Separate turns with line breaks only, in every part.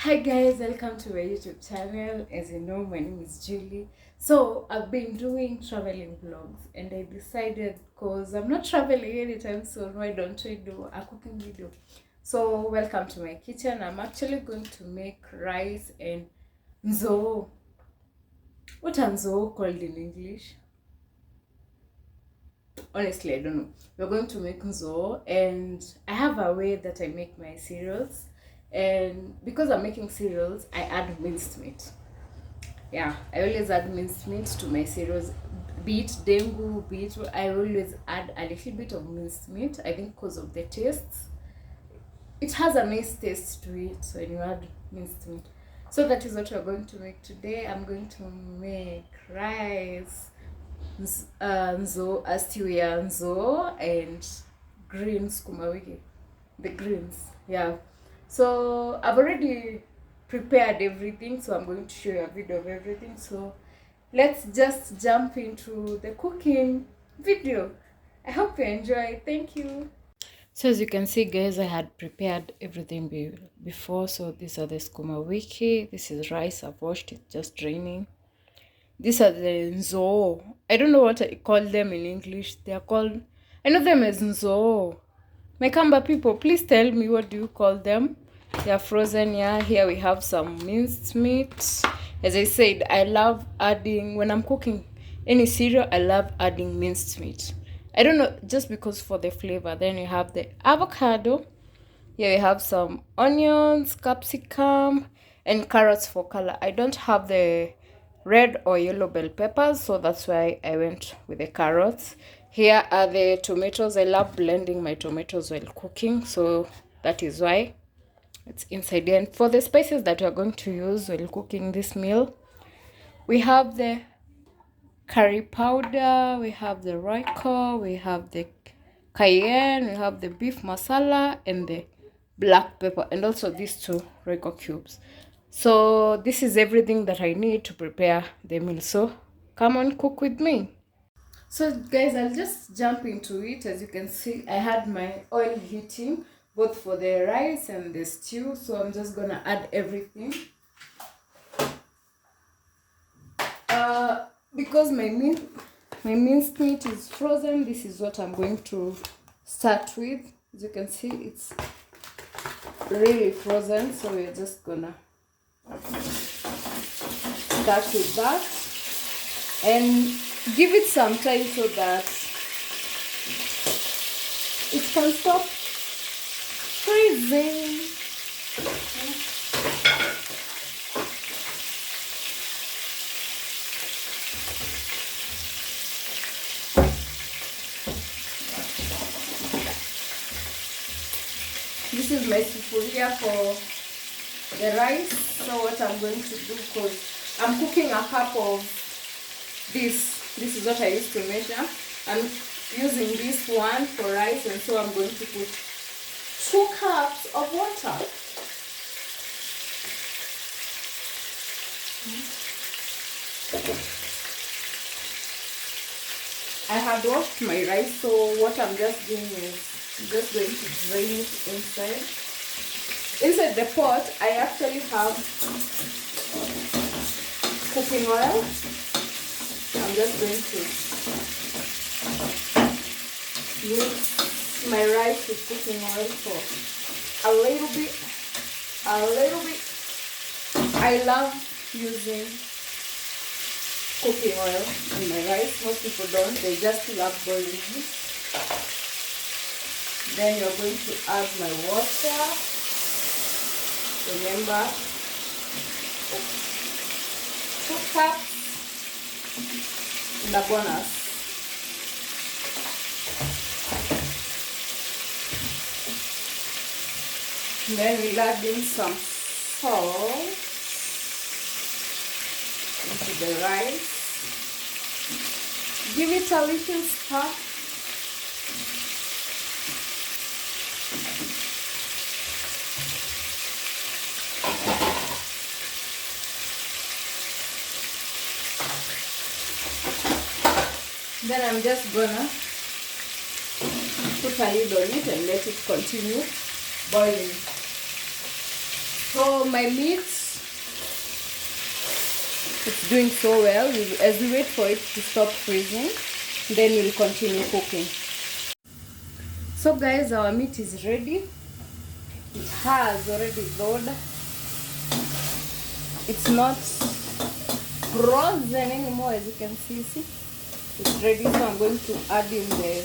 Hi guys, welcome to my YouTube channel. As you know, my name is Julie. So I've been doing traveling vlogs and I decided, because I'm not traveling anytime soon, why don't we do a cooking video? So welcome to my kitchen. I'm actually going to make rice and nzoo. What are nzoo called in English? Honestly, I don't know. We're going to make nzoo, and I have a way that I make my cereals. And because I'm making cereals, I add minced meat. Yeah, I always add minced meat to my cereals. Be it dengu, be it, I always add a little bit of minced meat. I think because of the taste. It has a nice taste to it when you add minced meat. So that is what we're going to make today. I'm going to make rice, nzo, stew ya nzo, and greens kumawiki. The greens, yeah. So I've already prepared everything, so I'm going to show you a video of everything. So let's just jump into the cooking video. I hope you enjoy. Thank you. So as you can see guys, I had prepared everything before. So these are the skuma wiki, this is rice I've washed, it's just draining. These are the nzoo. I don't know what I call them in English. They are called, I know them as nzoo. My Kamba people, please tell me, what do you call them? They are frozen. Yeah, here we have some minced meat. As I said, I love adding, when I'm cooking any cereal, I love adding minced meat. I don't know, just because for the flavor. Then you have the avocado. Here we have some onions, capsicum, and carrots for color. I don't have the red or yellow bell peppers, so that's why I went with the carrots. Here are the tomatoes. I love blending my tomatoes while cooking, so that is why it's inside here. And for the spices that we're going to use while cooking this meal, we have the curry powder, we have the royco, we have the cayenne, we have the beef masala, and the black pepper, and also these two royco cubes. So this is everything that I need to prepare the meal. So come on, cook with me. So guys, I'll just jump into it. As you can see, I had my oil heating both for the rice and the stew. So I'm just gonna add everything. Because my minced meat is frozen, this is what I'm going to start with. As you can see, it's really frozen, so we're just gonna start with that and give it some time so that it can stop freezing. This is my sufuria for the rice. So what I'm going to do, because I'm cooking a cup of this is what I used to measure. I'm using this one for rice, and so I'm going to put 2 cups of water. I had washed my rice, so what I'm just doing is just going to drain it inside. Inside the pot, I actually have cooking oil. I'm just going to mix my rice with cooking oil for a little bit. I love using cooking oil in my rice. Most people don't, they just love boiling it. Then you're going to add my water. Remember, 2 cups in the bonus. Then we'll add in some salt into the rice. Give it a little stir. Then I'm just gonna put a lid on it and let it continue boiling. So my meat, it's doing so well. As we wait for it to stop freezing, then we'll continue cooking. So guys, our meat is ready. It has already thawed. It's not frozen anymore, as you can see. It's ready, so I'm going to add in the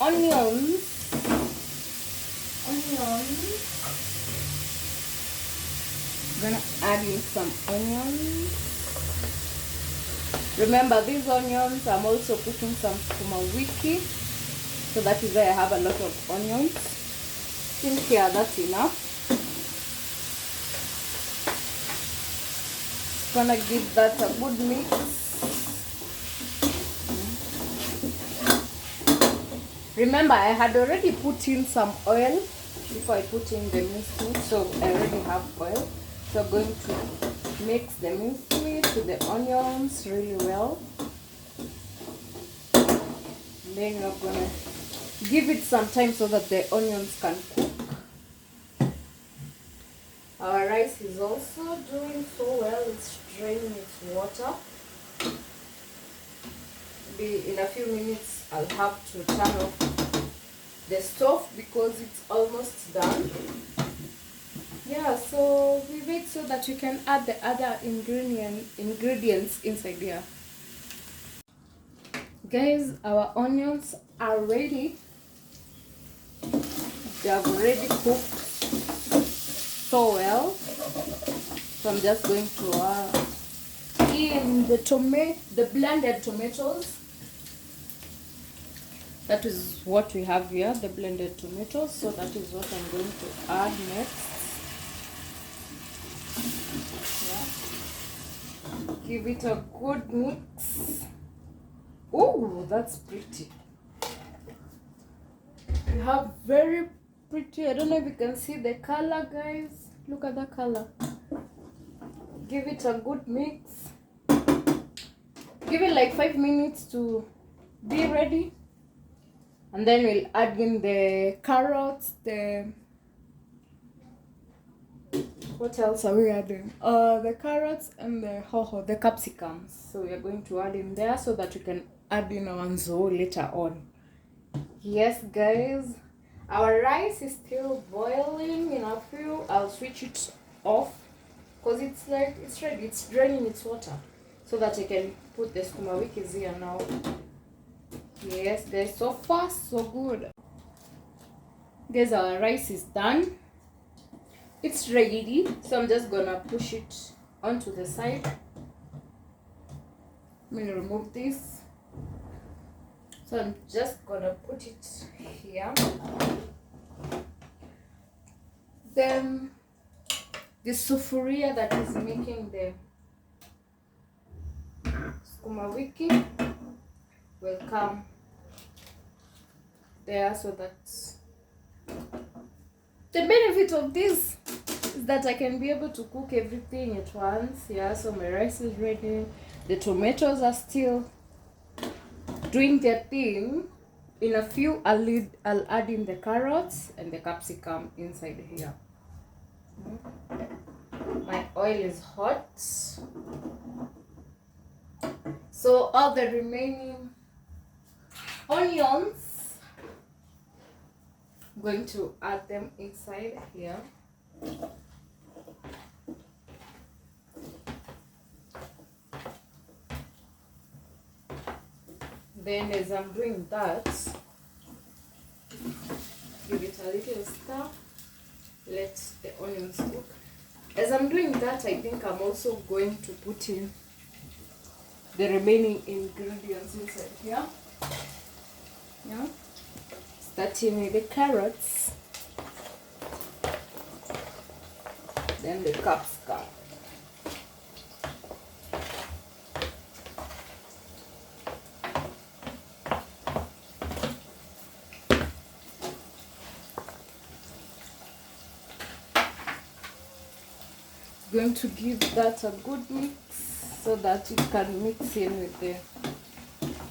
onions. I'm gonna add in some onions. Remember, these onions, I'm also cooking some sukuma wiki, so that is why I have a lot of onions. I think here that's enough. Gonna give that a good mix. Remember, I had already put in some oil before I put in the minced meat, so I already have oil. So I'm going to mix the minced meat with the onions really well. And then we're gonna give it some time so that the onions can cook. Our rice is also doing so well. It's draining its water. Maybe in a few minutes I'll have to turn off the stove because it's almost done. Yeah, so we wait so that we can add the other ingredients inside here. Guys, our onions are ready. They have already cooked so well. So I'm just going to add in the blended tomatoes. That is what we have here, the blended tomatoes. So that is what I'm going to add next. Yeah. Give it a good mix. Oh, that's pretty. We have very pretty. I don't know if you can see the color, guys. Look at the color. Give it a good mix. Give it like 5 minutes to be ready. And then we'll add in the carrots, what else are we adding? The carrots and the capsicums. So we are going to add in there so that we can add in our nzoo later on. Yes, guys, our rice is still boiling. In a few, I'll switch it off because it's ready. It's draining its water so that I can put the sukuma wikis here now. Yes, guys, so far so good. Guys, our rice is done. It's ready, so I'm just gonna push it onto the side. I'm gonna remove this. So I'm just gonna put it here. Then the sufuria that is making the sukuma wiki will come there, so that the benefit of this is that I can be able to cook everything at once. Yeah, so my rice is ready. The tomatoes are still doing their thing. In a few, I'll add in the carrots and the capsicum inside here. My oil is hot. So all the remaining onions, I'm going to add them inside here. Then as I'm doing that, give it a little stir, let the onions cook. As I'm doing that, I think I'm also going to put in the remaining ingredients inside here. Yeah, starting with the carrots, then the capsicum. Going to give that a good mix so that it can mix in with the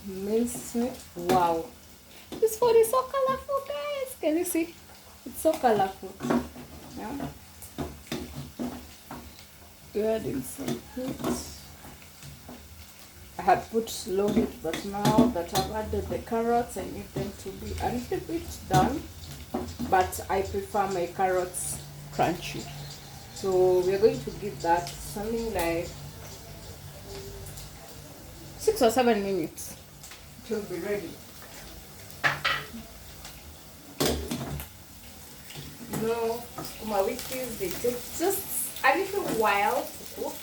minced meat. Wow, this food is so colorful, guys. Can you see? It's so colorful. Yeah. We're adding some heat. I had put low heat, but now that I've added the carrots, I need them to be a little bit done. But I prefer my carrots crunchy. So we're going to give that something like 6 or 7 minutes. It will be ready. You know, sukuma wikis, they take just a little while to cook.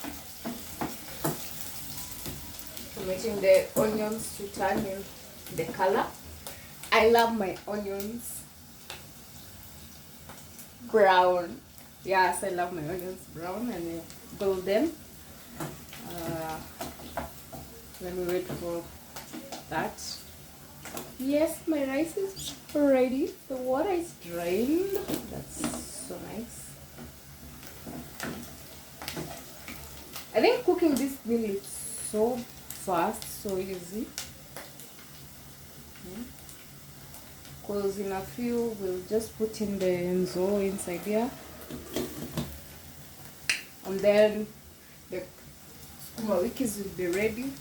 I'm waiting the onions to turn in the color. I love my onions brown. Yes, I love my onions brown, and I golden. Let me wait for that. Yes, my rice is ready. The water is drained. That's so nice. I think cooking this meal is so fast, so easy. Because in a few, we'll just put in the nzoo inside here. And then the sukuma wikis will be ready.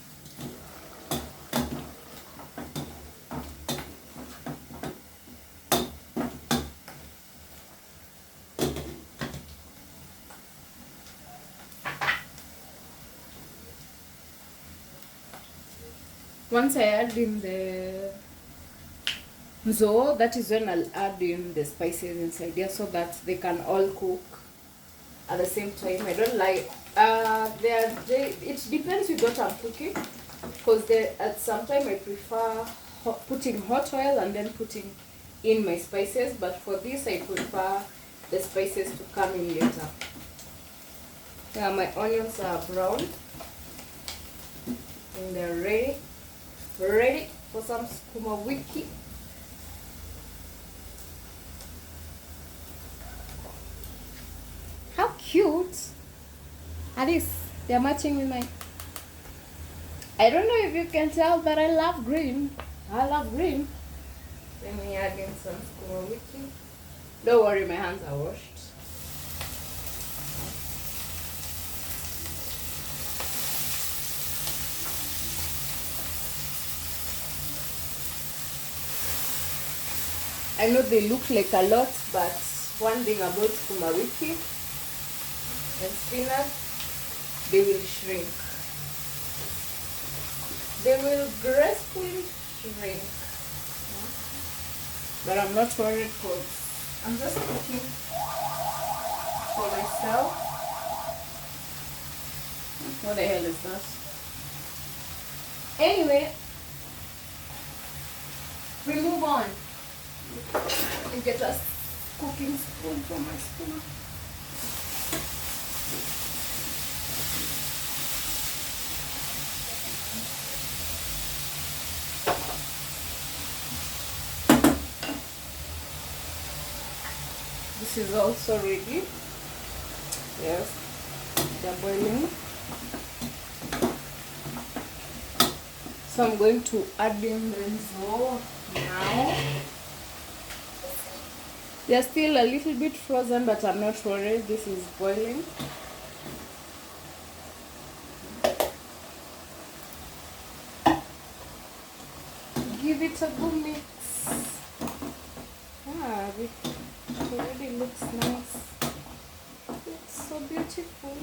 Once I add in the nzoo, that is when I'll add in the spices inside here so that they can all cook at the same time. I don't like it depends with what I'm cooking, because at some time I prefer putting hot oil and then putting in my spices, but for this I prefer the spices to come in later. Yeah, my onions are brown and they're ready for some sukuma wiki. How cute are these? They're matching with my... I don't know if you can tell, but I love green. I love green. Let me add in some sukuma wiki. Don't worry, my hands are washed. I know they look like a lot, but one thing about sukuma wiki and spinach, they will shrink. They will gracefully shrink. But I'm not worried because I'm just cooking for myself. What the hell is that? Anyway, we move on. And get a cooking spoon from my spoon. This is also ready. Yes, they're boiling. So I'm going to add in the nzoo now. They're still a little bit frozen, but I'm not worried. This is boiling. Give it a good mix. It already looks nice. It's so beautiful.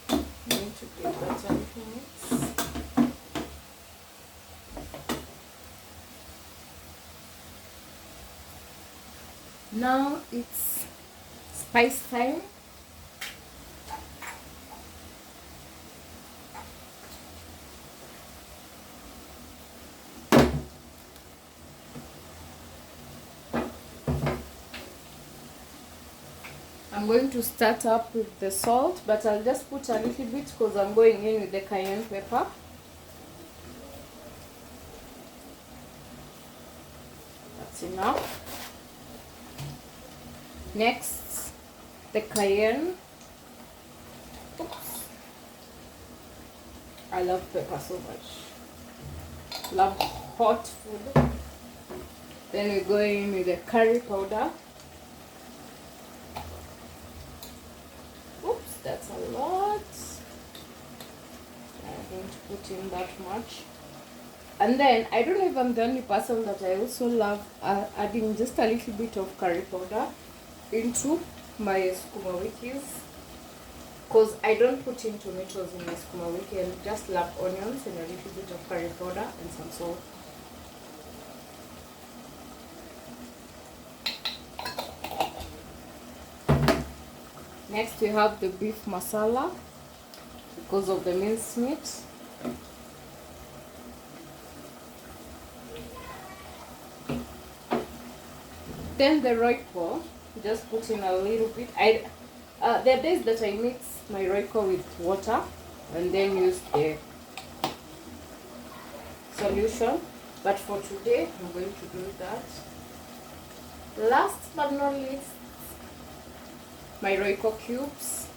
I'm going to give that a little mix. Now it's spice time. I'm going to start up with the salt, but I'll just put a little bit because I'm going in with the cayenne pepper. That's enough. Next, the cayenne. Oops. I love pepper so much. Love hot food. Then we go in with the curry powder. put in that much. And then I don't know if I'm the only person that I also love adding just a little bit of curry powder into my sukuma wikis, because I don't put in tomatoes in my sukuma wiki. I just love onions and a little bit of curry powder and some salt. Next we have the beef masala because of the minced meat. Then the royco, just put in a little bit. There are days that I mix my royco with water and then use the solution, but for today I'm going to do that. Last but not least, my royco cubes.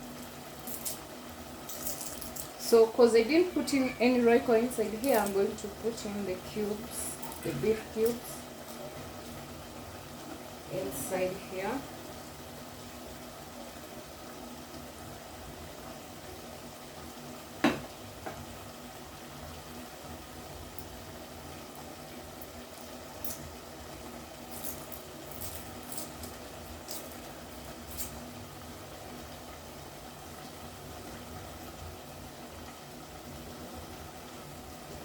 So because I didn't put in any royco inside here, I'm going to put in the cubes, the beef cubes inside here.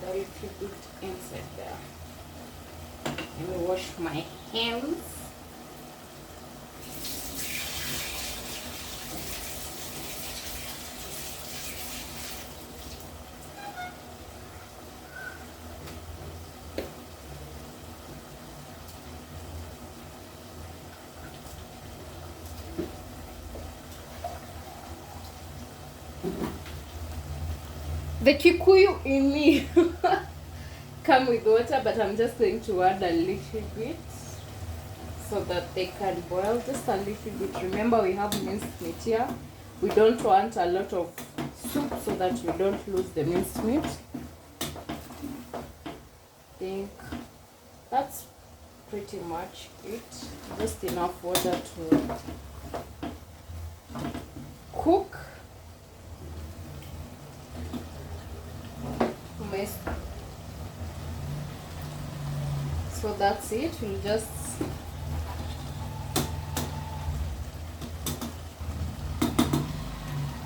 A little bit inside there. Let me wash my hands. The Kikuyu in me come with water, but I'm just going to add a little bit so that they can boil just a little bit. Remember, we have minced meat here. We don't want a lot of soup so that we don't lose the minced meat. I think that's pretty much it. Just enough water to cook. So that's it. We'll just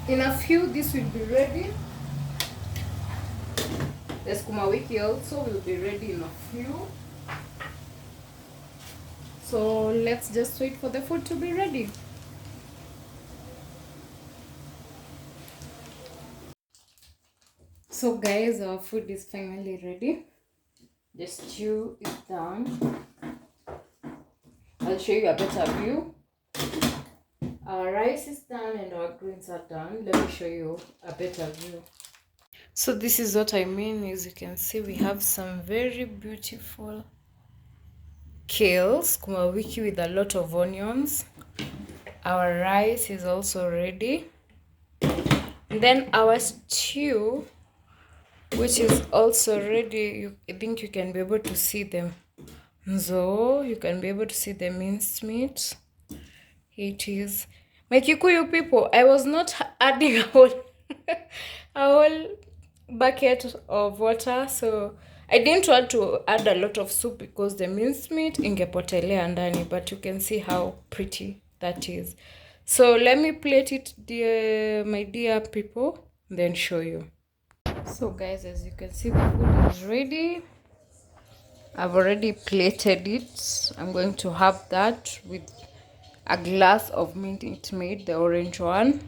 in a few this will be ready. The sukuma wiki also will be ready in a few. So let's just wait for the food to be ready. So guys, our food is finally ready. The stew is done. I'll show you a better view. Our rice is done and our greens are done. Let me show you a better view. So this is what I mean. As you can see, we have some very beautiful kale, sukuma wiki with a lot of onions. Our rice is also ready. And then our stew, which is also ready. I think you can be able to see them. So you can be able to see the minced meat. It is. My Kikuyu people, I was not adding a whole bucket of water, so I didn't want to add a lot of soup because the minced meat ingepotelea ndani, but you can see how pretty that is. So let me plate it, my dear people, then show you. So guys, as you can see, the food is ready. I've already plated it. I'm going to have that with a glass of Minute Maid, the orange one,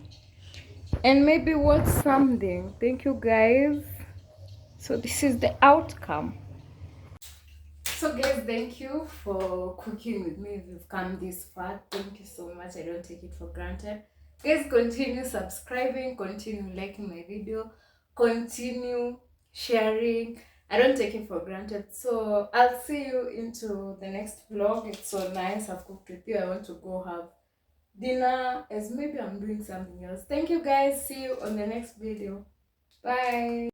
and maybe watch something. Thank you guys. So this is the outcome. So guys, thank you for cooking with me. If you've come this far, thank you so much. I don't take it for granted. Guys, continue subscribing, continue liking my video, continue sharing. I don't take it for granted. So I'll see you into the next vlog. It's so nice. I've cooked with you. I want to go have dinner, as maybe I'm doing something else. Thank you guys. See you on the next video. Bye.